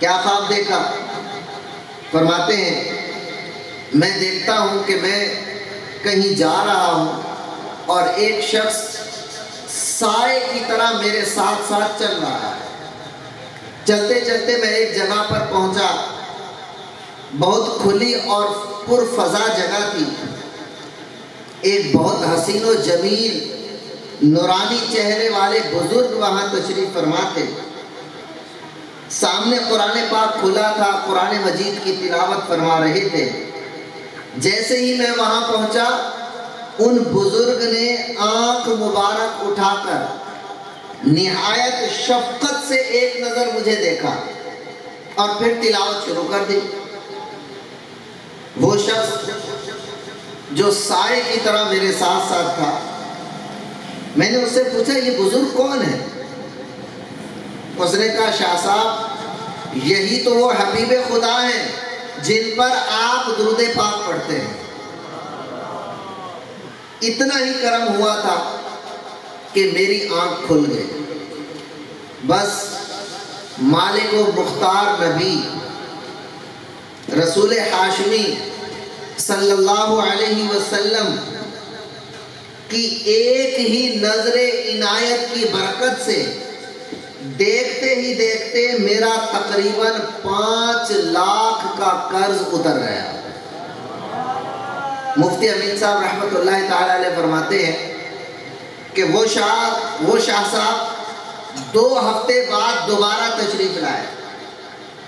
کیا خواب دیکھا؟ فرماتے ہیں میں دیکھتا ہوں کہ میں کہیں جا رہا ہوں اور ایک شخص سائے کی طرح میرے ساتھ ساتھ چل رہا ہے. چلتے چلتے میں ایک جگہ پر پہنچا، بہت کھلی اور پرفضا جگہ تھی. ایک بہت حسین و جمیل نورانی چہرے والے بزرگ وہاں تشریف فرما تھے. سامنے قرآن پاک کھلا تھا، قرآن مجید کی تلاوت فرما رہے تھے. جیسے ہی میں وہاں پہنچا، ان بزرگ نے آنکھ مبارک اٹھا کر نہایت شفقت سے ایک نظر مجھے دیکھا اور پھر تلاوت شروع کر دی. وہ شخص جو سائے کی طرح میرے ساتھ ساتھ تھا، میں نے اس سے پوچھا یہ بزرگ کون ہے؟ اس نے کہا شاہ صاحب یہی تو وہ حبیب خدا ہیں جن پر آپ درود پاک پڑھتے ہیں. اتنا ہی کرم ہوا تھا کہ میری آنکھ کھل گئی. بس مالک و مختار نبی رسول ہاشمی صلی اللہ علیہ وسلم کی ایک ہی نظر عنایت کی برکت سے دیکھتے ہی دیکھتے میرا تقریباً 5 لاکھ کا قرض اتر گیا. مفتی امین صاحب رحمۃ اللہ تعالی علیہ فرماتے ہیں کہ وہ شاہ صاحب 2 ہفتے بعد دوبارہ تشریف لائے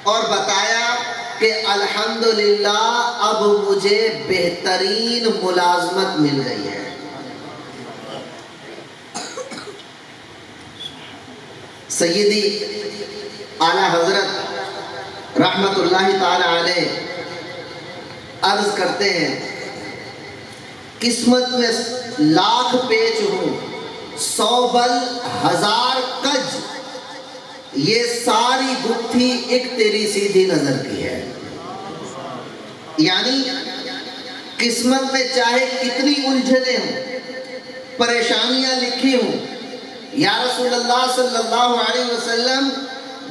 اور بتایا کہ الحمدللہ اب مجھے بہترین ملازمت مل گئی ہے. سیدی اعلیٰ حضرت رحمت اللہ تعالی علیہ عرض کرتے ہیں قسمت میں لاکھ پیچ ہوں 100 بل 1000 کج، یہ ساری گتھی ایک تیری سیدھی نظر کی ہے. یعنی قسمت میں چاہے کتنی الجھنیں ہوں، پریشانیاں لکھی ہوں، یا رسول اللہ صلی اللہ علیہ وسلم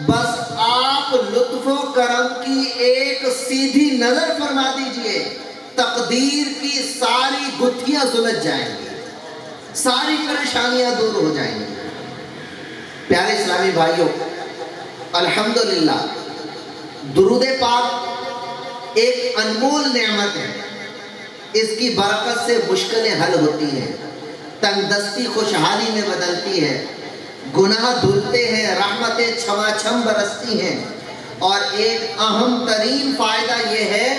بس آپ لطف و کرم کی ایک سیدھی نظر فرما دیجئے، تقدیر کی ساری گتھیاں سلجھ جائیں گی، ساری پریشانیاں دور ہو جائیں گی. پیارے اسلامی بھائیوں، الحمدللہ درود پاک ایک انمول نعمت ہے. اس کی برکت سے مشکلیں حل ہوتی ہیں، تنگ دستی خوشحالی میں بدلتی ہے، گناہ دھلتے ہیں، رحمتیں چھما چھم برستی ہیں. اور ایک اہم ترین فائدہ یہ ہے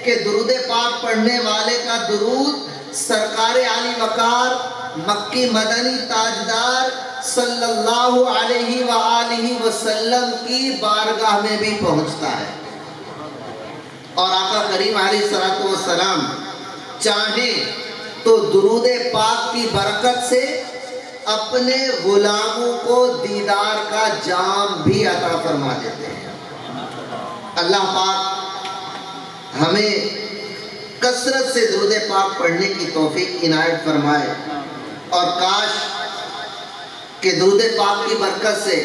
کہ درود پاک پڑھنے والے کا درود سرکار عالی وقار مکی مدنی تاجدار صلی اللہ علیہ وآلہ وسلم کی بارگاہ میں بھی پہنچتا ہے. اور آقا کریم علیہ السلام چاہیں تو درود پاک کی برکت سے اپنے غلاموں کو دیدار کا جام بھی عطا فرما دیتے ہیں. اللہ پاک ہمیں کثرت سے درود پاک پڑھنے کی توفیق عنایت فرمائے، اور کاش کہ درود پاک کی برکت سے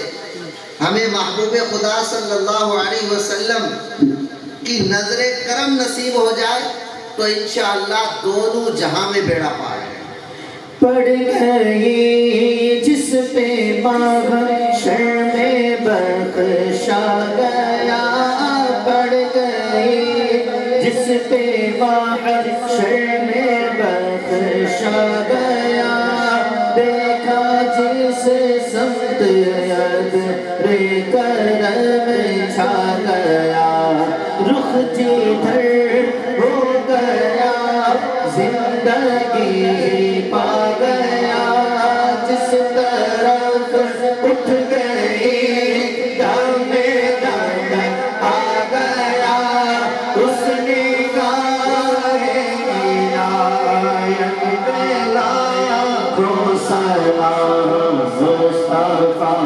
ہمیں محبوب خدا صلی اللہ علیہ وسلم کی نظر کرم نصیب ہو جائے تو انشاءاللہ دونوں جہاں میں بیڑا پار ہے. پڑ گئی جس پہ محشر میں بخشا گیا، پڑ گئی جس پہ محشر میں بخشا گیا، دیکھا جس سمت ید رے کرم چھا گیا، رخ جدھر ہو گیا زندگی پا گیا، جس طرف اٹھ گئی دم دم آ گیا، اس نگاہ عنایت میں لاکھوں سلام مصطفیٰ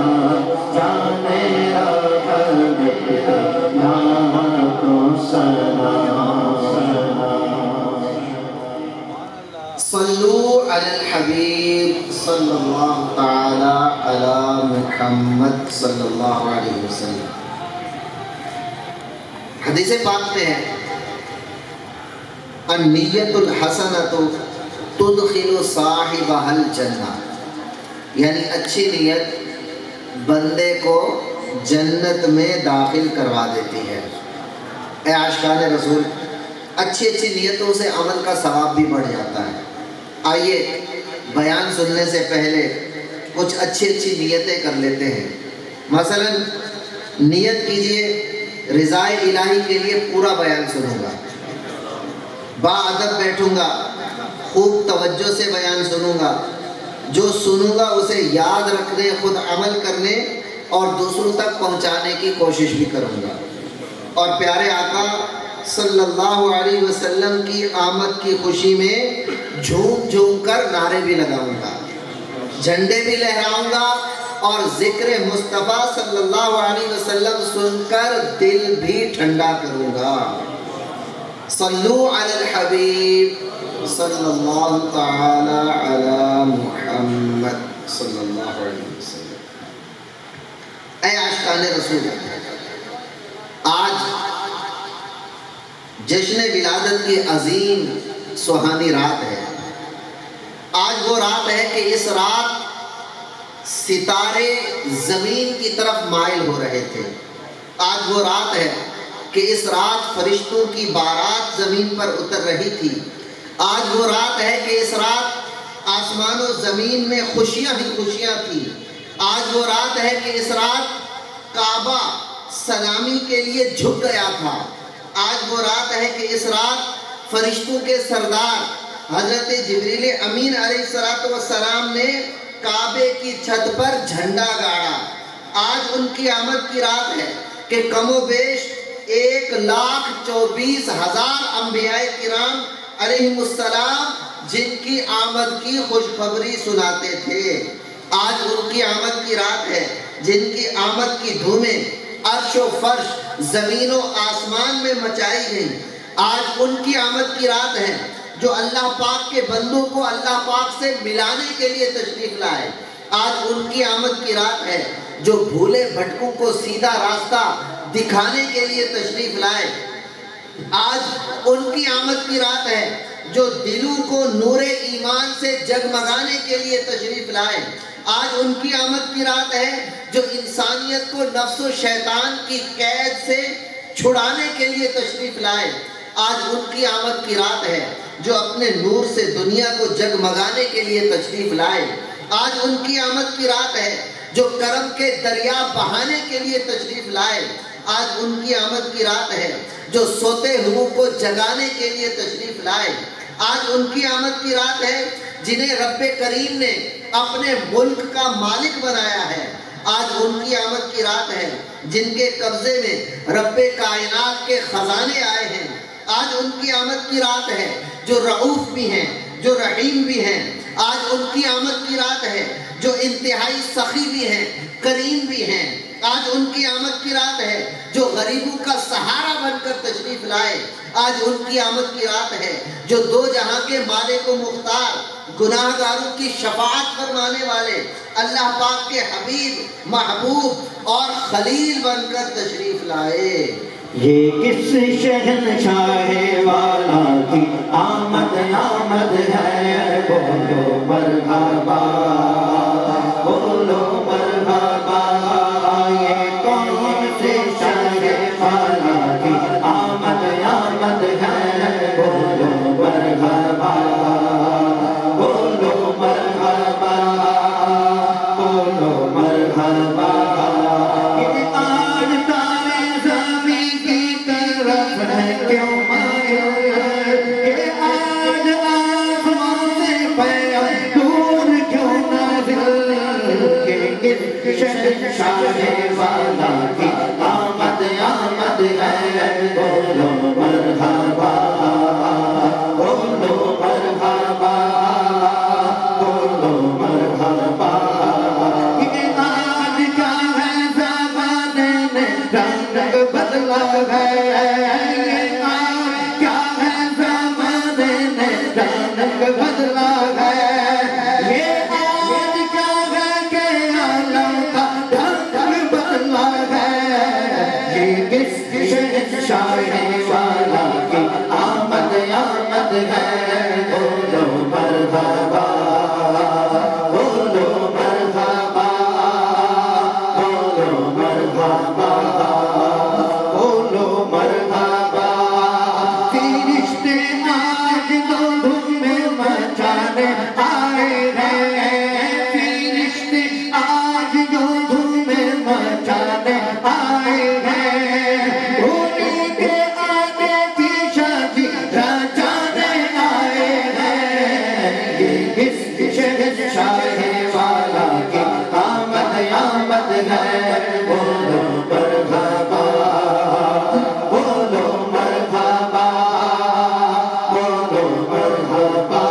جانے احمد لاکھوں سلام. صلو علی الحبیب صلی اللہ تعالی علی محمد صلی اللہ علیہ وسلم. حدیث پاک میں ہے النیت الحسنۃ تدخل صاحبها الجنہ، یعنی اچھی نیت بندے کو جنت میں داخل کروا دیتی ہے۔ اے عاشقان رسول، اچھی اچھی نیتوں سے عمل کا ثواب بھی بڑھ جاتا ہے۔ آئیے بیان سننے سے پہلے کچھ اچھی اچھی نیتیں کر لیتے ہیں۔ مثلا نیت کیجئے رضا الہی کے لیے پورا بیان سنوں گا، با ادب بیٹھوں گا، خوب توجہ سے بیان سنوں گا، جو سنوں گا اسے یاد رکھنے، خود عمل کرنے اور دوسروں تک پہنچانے کی کوشش بھی کروں گا، اور پیارے آقا صلی اللہ علیہ وسلم کی آمد کی خوشی میں جھوم جھوم کر نعرے بھی لگاؤں گا، جھنڈے بھی لہراؤں گا، اور ذکر مصطفیٰ صلی اللہ علیہ وسلم سن کر دل بھی ٹھنڈا کروں گا۔ صلو علی الحبیب صلی اللہ تعالی علی محمد صلی اللہ علیہ وسلم۔ اے عاشقان رسول، آج جشن ولادت کی عظیم سہانی رات ہے۔ آج وہ رات ہے کہ اس رات ستارے زمین کی طرف مائل ہو رہے تھے۔ آج وہ رات ہے کہ اس رات فرشتوں کی بارات زمین پر اتر رہی تھی۔ آج وہ رات ہے کہ اس رات آسمان و زمین میں خوشیاں ہی خوشیاں تھیں۔ آج وہ رات ہے کہ اس رات کعبہ سلامی کے لیے جھک گیا تھا۔ آج وہ رات ہے کہ اس رات فرشتوں کے سردار حضرت جبریل امین علیہ السلام نے کعبے کی چھت پر جھنڈا گاڑا۔ آج ان کی آمد کی رات ہے کہ کم و بیش 1,24,000 انبیاء کرام علیہم السلام جن کی آمد کی خوشخبری سناتے تھے۔ آج ان کی آمد کی رات ہے جن کی آمد کی دھومیں عرش و فرش زمین و آسمان میں مچائی گئیں۔ آج ان کی آمد کی رات ہے جو اللہ پاک کے بندوں کو اللہ پاک سے ملانے کے لیے تشریف لائے۔ آج ان کی آمد کی رات ہے جو بھولے بھٹکوں کو سیدھا راستہ دکھانے کے لیے تشریف لائے۔ آج ان کی آمد کی رات ہے جو دلوں کو نور ایمان سے جگمگانے کے لیے تشریف لائے۔ آج ان کی آمد کی رات ہے جو انسانیت کو نفس و شیطان کی قید سے چھڑانے کے لیے تشریف لائے۔ آج ان کی آمد کی رات ہے جو اپنے نور سے دنیا کو جگمگانے کے لیے تشریف لائے۔ آج ان کی آمد کی رات ہے جو کرم کے دریا بہانے کے لیے تشریف لائے۔ آج ان کی آمد کی رات ہے جو سوتے ہوئے کو جگانے کے لیے تشریف لائے۔ آج ان کی آمد کی رات ہے جنہیں رب کریم نے اپنے ملک کا مالک بنایا ہے۔ آج ان کی آمد کی رات ہے جن کے قبضے میں رب کائنات کے خزانے آئے ہیں۔ آج ان کی آمد کی رات ہے جو رعوف بھی ہیں، جو رحیم بھی ہیں۔ آج ان کی آمد کی رات ہے جو انتہائی سخی بھی ہیں، کریم بھی ہیں۔ آج ان کی آمد کی رات ہے جو غریبوں کا سہارا بن کر تشریف لائے۔ آج ان کی آمد کی رات ہے جو دو جہاں کے مالک و مختار، گناہ گاروں کی شفاعت فرمانے والے، اللہ پاک کے حبیب، محبوب اور خلیل بن کر تشریف لائے۔ یہ کس شہنشاہ والا کی آمد آمد ہے، بولو مرحبا، بولو مرحبا۔ یہ کون سے شاہ والا کی آمد آمد ہے، بولو مرحبا، بولو مرحبا، بولو مرحبا۔ یہ آج تارے زمین کی طرف ہے کیوں مائل، یہ آج آسمان سے پیام دور کیوں نازل، یہ کس شہنشاہ والا کی آمد آمد ہے، بولو مرحبا، بولو مرحبا، بولو مرحبا۔ یہ آج کیا ہے زمانے نے رنگ بدلا ہے، یہ آج کیا ہے زمانے نے رنگ بدلا ہے، یہ آج کیا ہے کہ عالم کا ڈھنگ بدلا ہے، یہ کس شہنشاہ والا کی آمد آمد ہے بولو مرحبا بولو مرحبا بولو مرحبا بولو مرحبا فرشتے آج تو دھوم مچانے آئے ہیں فرشتے آج جو دھوم مچانے آئے ہیں انہیں کے آنے کی شادی رچانے آئے ہیں یہ اس شہنشاہ والا کی آمد آمد ہے بولو مرحبا بولو مرحبا بولو مرحبا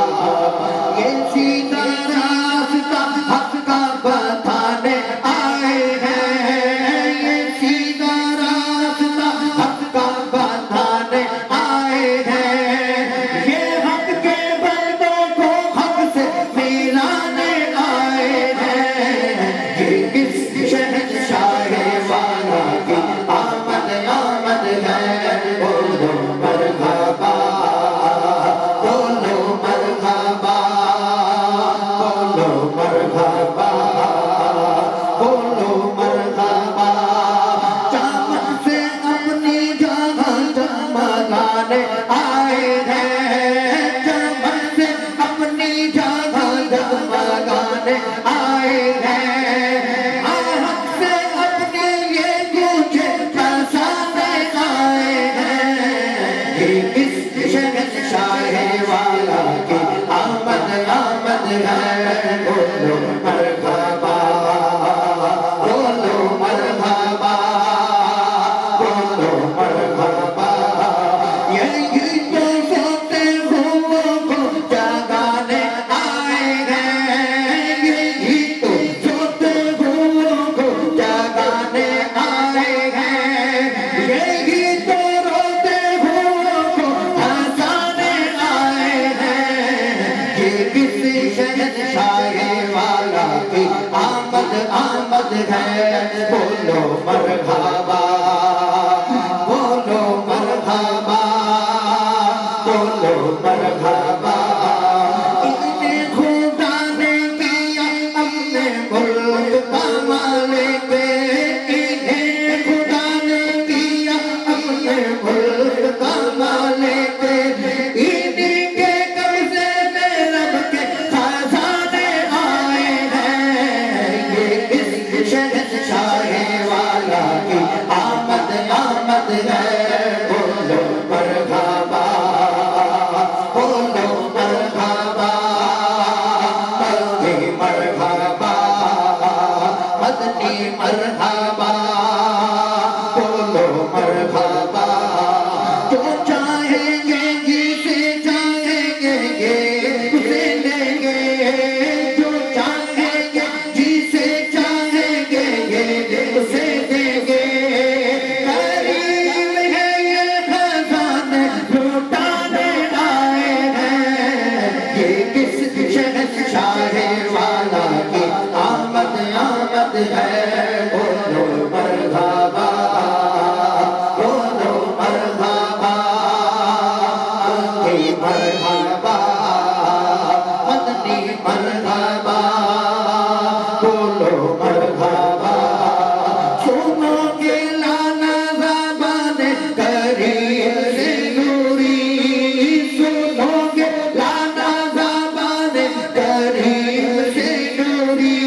یہ سیدھا راستہ حق کا بتانے آئے ہیں یہ سیدھا راستہ حق کا بتانے آئے ہیں یہ حق کے بندوں کو حق سے ملانے آئے ہیں یہ اس شہنشاہ والا کی آمد آمد ہے بولو مرحبا بولو مرحبا بولو مرحبا بولو مرحبا چمن سے اپنی جگہ جگمگانے آئے ہیں چمن سے اپنی جگہ جگمگانے آئے ہیں حق سے اپنے یہ گونجے برسانے آئے ہیں یہ اس شہنشاہ والا کی آمد آمد ہے بولو مرحبا بولو مرحبا بولو مرحبا یہی تو سوتے ہوئوں کو جگانے آئے ہیں یہی تو سوتے ہوئوں کو جگانے آئے ہیں یہی تو روتے ہوئوں کو ہنسانے آئے ہیں یہ کسی شہنشاہ والا کی آمد آمد ہے بولو مرحبا بولو مرحبا بولو مرحبا انہیں خدا نے کیا اپنے ملک کا مالک انہیں خدا نے کیا اپنے ملک کا مالک انہیں کے قبضے میں رب کے خزانے آئے ہیں یہ اس شہنشاہ والا کی آمد آمد ہے بولو مرحبا بولو مرحبا مدنی مرحبا مدنی مرحبا بولو مرحبا جو چاہیں گے جسے چاہیں گے اسے لیں گے جو چاہیں گے جسے چاہیں گے اسے دیں گے قریب ہے یہ خزانے لوٹانے آئے ہیں یہ کس شہنشاہ والا کی آمد آمد ہے بولو مرحبا بولو مرحبا مدنی مرحبا مدنی مرحبا بولو مرحبا سنو گے لانا زبان کریم سے نوری سنو گے لانا زبان کریم سے نوری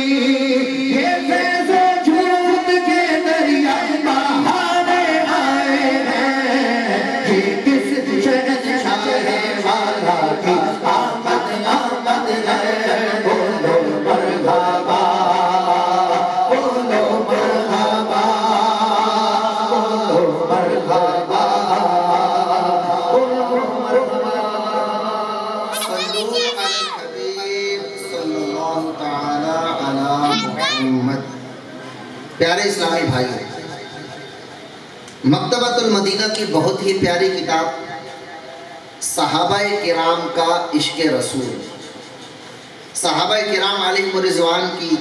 یہ فیض و جھوٹ کے دریا بہانے آئے ہیں یہ کس شہنشاہ والا کی آمد آمد ہے بولو مرحبا بولو مرحبا بولو مرحبا بولو مرحبا صلو علی الحبیب صلی اللہ تعالی علی محمد۔ پیارے اسلامی بھائی، مکتبۃ المدینہ کی بہت ہی پیاری کتاب صحابہ کرام کا عشق رسول، صحابہ کرام علیہم الرضوان کی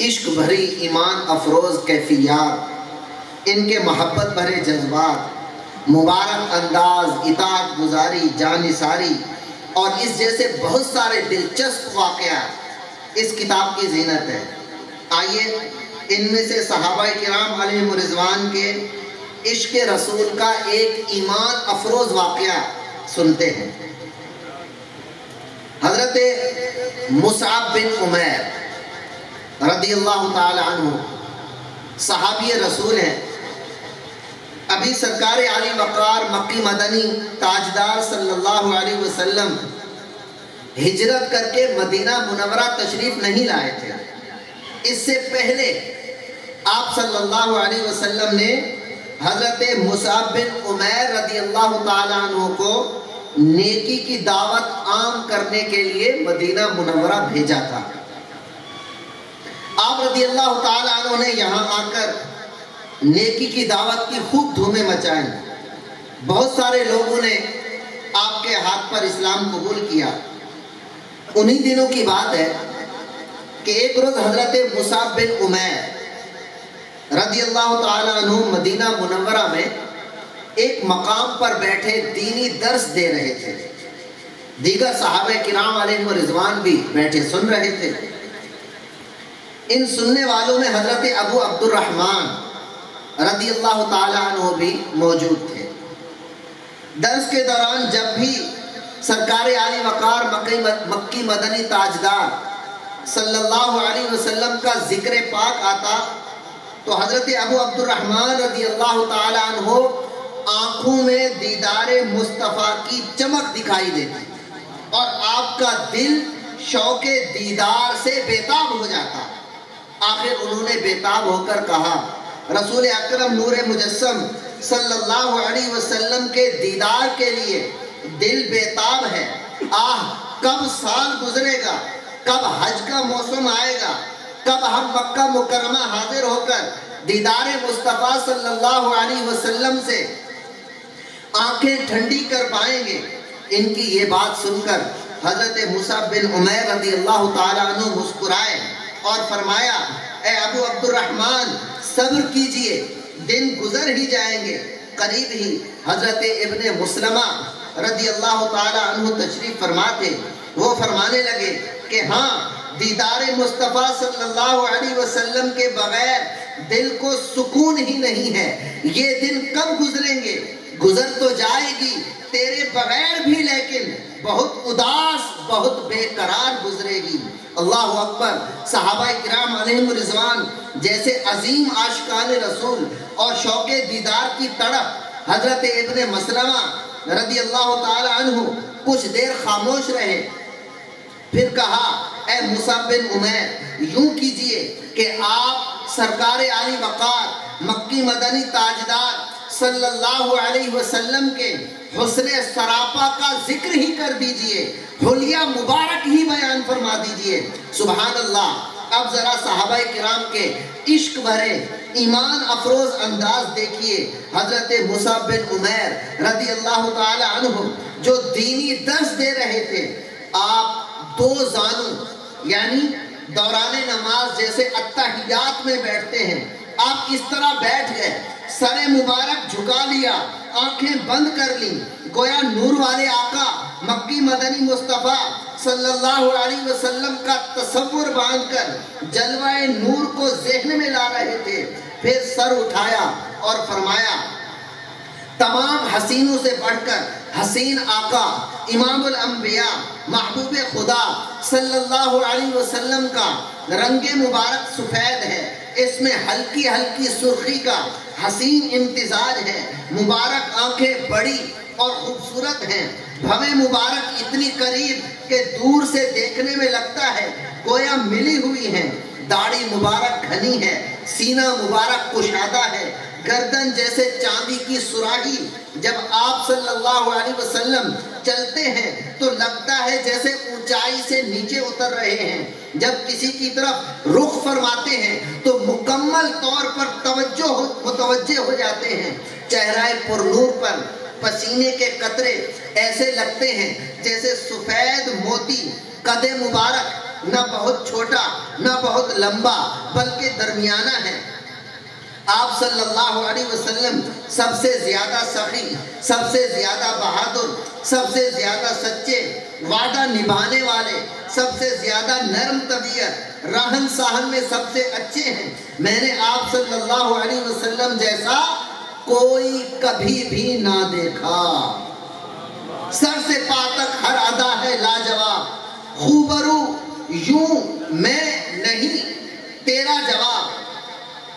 عشق بھری ایمان افروز کیفیات ان کے محبت بھرے جذبات، مبارک انداز، اطاعت گزاری، جانثاری اور اس جیسے بہت سارے دلچسپ واقعات اس کتاب کی زینت ہے۔ آئیے ان میں سے صحابہ کرام علیہم رضوان کے عشق رسول کا ایک ایمان افروز واقعہ سنتے ہیں۔ حضرت مصعب بن عمیر رضی اللہ تعالی عنہ صحابی رسول ہیں۔ ابھی سرکار علی وقار مکی مدنی تاجدار صلی اللہ علیہ وسلم ہجرت کر کے مدینہ منورہ تشریف نہیں لائے تھے۔ اس سے پہلے آپ صلی اللہ علیہ وسلم نے حضرت مصعب بن عمیر رضی اللہ تعالیٰ عنہ کو نیکی کی دعوت عام کرنے کے لیے مدینہ منورہ بھیجا تھا۔ آپ رضی اللہ تعالیٰ عنہ نے یہاں آ کر نیکی کی دعوت کی خوب دھومیں مچائیں۔ بہت سارے لوگوں نے آپ کے ہاتھ پر اسلام قبول کیا۔ انہی دنوں کی بات ہے کہ ایک روز حضرت مصعب بن عمیر رضی اللہ تعالیٰ عنہ مدینہ منورہ میں ایک مقام پر بیٹھے دینی درس دے رہے تھے۔ دیگر صحابہ کرام علیہم رضوان بھی بیٹھے سن رہے تھے۔ ان سننے والوں میں حضرت ابو عبد الرحمن رضی اللہ تعالیٰ عنہ بھی موجود تھے۔ درس کے دوران جب بھی سرکار علی وقار مکی مدنی تاجدار صلی اللہ علیہ وسلم کا ذکر پاک آتا تو حضرت ابو عبد الرحمن رضی اللہ تعالیٰ عنہ آنکھوں میں دیدار مصطفیٰ کی چمک دکھائی دیتی اور آپ کا دل شوق دیدار سے بیتاب ہو جاتا۔ آخر انہوں نے بیتاب ہو کر کہا، رسول اکرم نور مجسم صلی اللہ علیہ وسلم کے دیدار کے لیے دل بیتاب ہے۔ کب سال گزرے گا، کب حج کا موسم آئے گا، کب ہم مکہ مکرمہ حاضر ہو کر دیدار مصطفیٰ صلی اللہ علیہ وسلم سے آنکھیں ٹھنڈی کر پائیں گے۔ ان کی یہ بات سن کر حضرت مصعب بن عمیر رضی اللہ تعالیٰ عنہ مسکرائے اور فرمایا، اے ابو عبد الرحمن صبر کیجئے، دن گزر ہی جائیں گے۔ قریب ہی حضرت ابن مسلمہ رضی اللہ تعالیٰ عنہ تشریف فرما تھے۔ وہ فرمانے لگے کہ ہاں، دیدار مصطفیٰ صلی اللہ علیہ وسلم کے بغیر دل کو سکون ہی نہیں ہے۔ یہ دن کب گزریں گے؟ گزر تو جائے گی تیرے بغیر بھی، لیکن بہت اداس، بہت بے قرار گزرے گی۔ اللہ اکبر۔ صحابہ کرام علیہم رضوان جیسے عظیم عاشقان رسول اور شوق دیدار کی تڑپ حضرت ابن مسلمہ رضی اللہ تعالی عنہ کچھ دیر خاموش رہے، پھر کہا، اے مصعب بن عمیر یوں کیجئے کہ آپ سرکار علی وقار مکی مدنی تاجدار صلی اللہ علیہ وسلم کے حسن سراپا کا ذکر ہی کر دیجئے، حلیہ مبارک ہی بیان فرما دیجئے۔ سبحان اللہ۔ اب ذرا صحابہ کرام کے عشق بھرے ایمان افروز انداز دیکھیے۔ حضرت مصعب بن عمیر رضی اللہ تعالی عنہ جو دینی درس دے رہے تھے، آپ دو زانوں یعنی دوران نماز جیسے اتحیات میں بیٹھتے ہیں، آپ اس طرح بیٹھ گئے، سر مبارک جھکا لیا، آنکھیں بند کر لیں، گویا نور والے آقا مکی مدنی مصطفیٰ صلی اللہ علیہ وسلم کا تصور باندھ کر جلوہ نور کو ذہن میں لا رہے تھے۔ پھر سر اٹھایا اور فرمایا، تمام حسینوں سے بڑھ کر حسین آقا امام الانبیاء محبوب خدا صلی اللہ علیہ وسلم کا رنگ مبارک سفید ہے، اس میں ہلکی ہلکی سرخی کا حسین امتزاج ہے، مبارک آنکھیں بڑی اور خوبصورت ہیں، بھویں مبارک اتنی قریب کہ دور سے دیکھنے میں لگتا ہے گویا ملی ہوئی ہیں، داڑھی مبارک گھنی ہے، سینہ مبارک کشادہ ہے، گردن جیسے چاندی کی سراہی، جب آپ صلی اللہ علیہ وسلم چلتے ہیں تو لگتا ہے جیسے اونچائی سے نیچے اتر رہے ہیں، جب کسی کی طرف رخ فرماتے ہیں تو مکمل طور پر متوجہ ہو جاتے ہیں، چہرہ پر نور پر پسینے کے قطرے ایسے لگتے ہیں جیسے سفید موتی، قد مبارک نہ بہت چھوٹا نہ بہت لمبا بلکہ درمیانہ ہے۔ آپ صلی اللہ علیہ وسلم سب سے زیادہ سخی، سب سے زیادہ بہادر، سب سے زیادہ سچے، وعدہ نبھانے والے، سب سے زیادہ نرم طبیعت، رہن سہن میں سب سے اچھے ہیں۔ میں نے آپ صلی اللہ علیہ وسلم جیسا کوئی کبھی بھی نہ دیکھا۔ سر سے پا تک ہر ادا ہے لاجواب، خوبرو یوں میں نہیں تیرا جواب،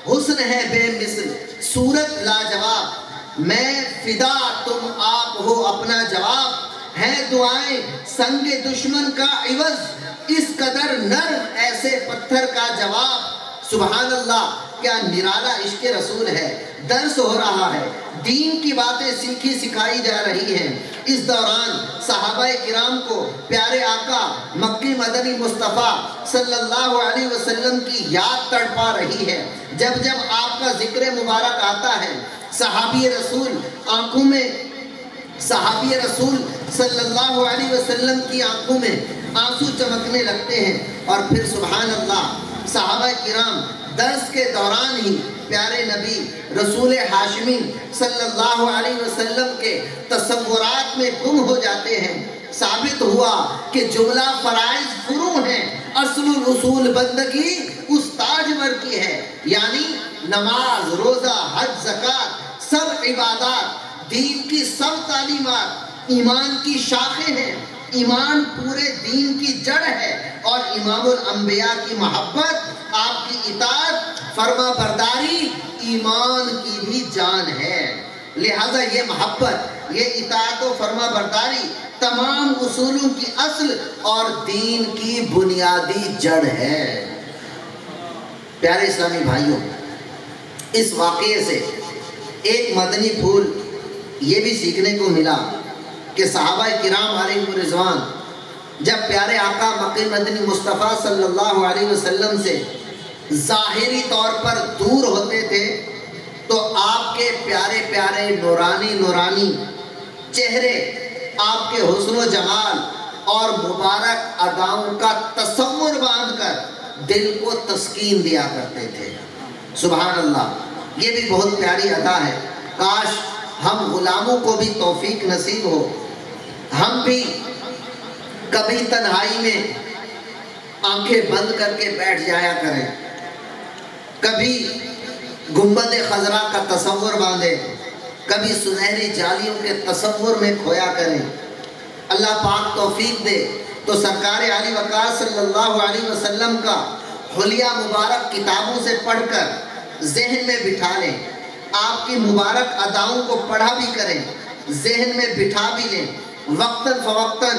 حسن ہے بے مثل صورت لاجواب، میں فدا تم آپ ہو اپنا جواب، ہے دعائیں سنگ دشمن کا عوض، اس قدر نرم ایسے پتھر کا جواب۔ سبحان اللہ، کیا نرالا عشق رسول ہے۔ درس ہو رہا ہے، دین کی باتیں سیکھی سکھائی جا رہی ہیں۔ اس دوران صحابہ کرام کو پیارے آقا مکی مدنی مصطفیٰ صلی اللہ علیہ وسلم کی یاد تڑپا رہی ہے۔ جب جب آپ کا ذکر مبارک آتا ہے، صحابی رسول آنکھوں میں، صحابی رسول صلی اللہ علیہ وسلم کی آنکھوں میں آنسو چمکنے لگتے ہیں۔ اور پھر سبحان اللہ، صحابہ کرام درس کے دوران ہی پیارے نبی رسول ہاشمی صلی اللہ علیہ وسلم کے تصورات میں گم ہو جاتے ہیں۔ ثابت ہوا کہ جملہ فرائض فروع ہیں، اصل الاصول بندگی استاجور کی ہے، یعنی نماز، روزہ، حج، زکوٰۃ سب عبادات، دین کی سب تعلیمات ایمان کی شاخیں ہیں۔ ایمان پورے دین کی جڑ ہے، اور امام الانبیاء کی محبت، آپ کی اطاعت، فرما برداری ایمان کی بھی جان ہے۔ لہذا یہ محبت، یہ اطاعت و فرما برداری تمام اصولوں کی اصل اور دین کی بنیادی جڑ ہے۔ پیارے اسلامی بھائیوں، اس واقعے سے ایک مدنی پھول یہ بھی سیکھنے کو ملا کہ صحابہ کرام علیہ رضوان جب پیارے آقا مکی مدنی مصطفیٰ صلی اللہ علیہ وسلم سے ظاہری طور پر دور ہوتے تھے تو آپ کے پیارے پیارے نورانی نورانی چہرے، آپ کے حسن و جمال اور مبارک اداؤں کا تصور باندھ کر دل کو تسکین دیا کرتے تھے۔ سبحان اللہ، یہ بھی بہت پیاری ادا ہے۔ کاش ہم غلاموں کو بھی توفیق نصیب ہو، ہم بھی کبھی تنہائی میں آنکھیں بند کر کے بیٹھ جایا کریں، کبھی گنبد خضرا کا تصور باندھیں، کبھی سنہری جالیوں کے تصور میں کھویا کریں۔ اللہ پاک توفیق دے تو سرکار علی وقار صلی اللہ علیہ وسلم کا حلیہ مبارک کتابوں سے پڑھ کر ذہن میں بٹھا لیں، آپ کی مبارک اداؤں کو پڑھا بھی کریں، ذہن میں بٹھا بھی لیں، وقتاً فوقتاً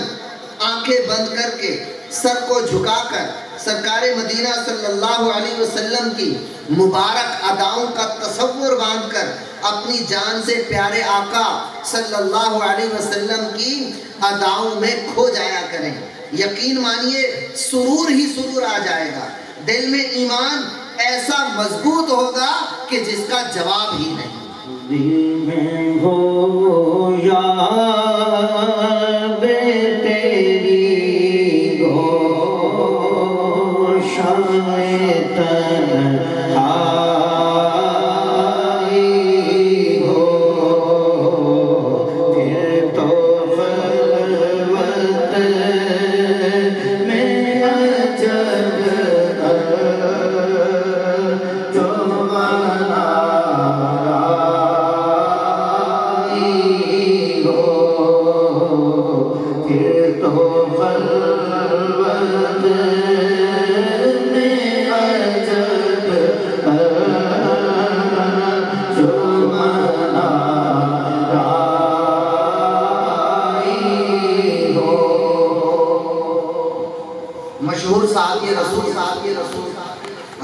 آنکھیں بند کر کے سر کو جھکا کر سرکار مدینہ صلی اللہ علیہ وسلم کی مبارک اداؤں کا تصور باندھ کر اپنی جان سے پیارے آقا صلی اللہ علیہ وسلم کی اداؤں میں کھو جایا کریں۔ یقین مانیے سرور ہی سرور آ جائے گا، دل میں ایمان ایسا مضبوط ہوگا کہ جس کا جواب ہی نہیں۔ دل میں ہو یاد تیری گوشائے تنہائی ہو، پھر تو خلوت میں عجب مشہور صحابی رسول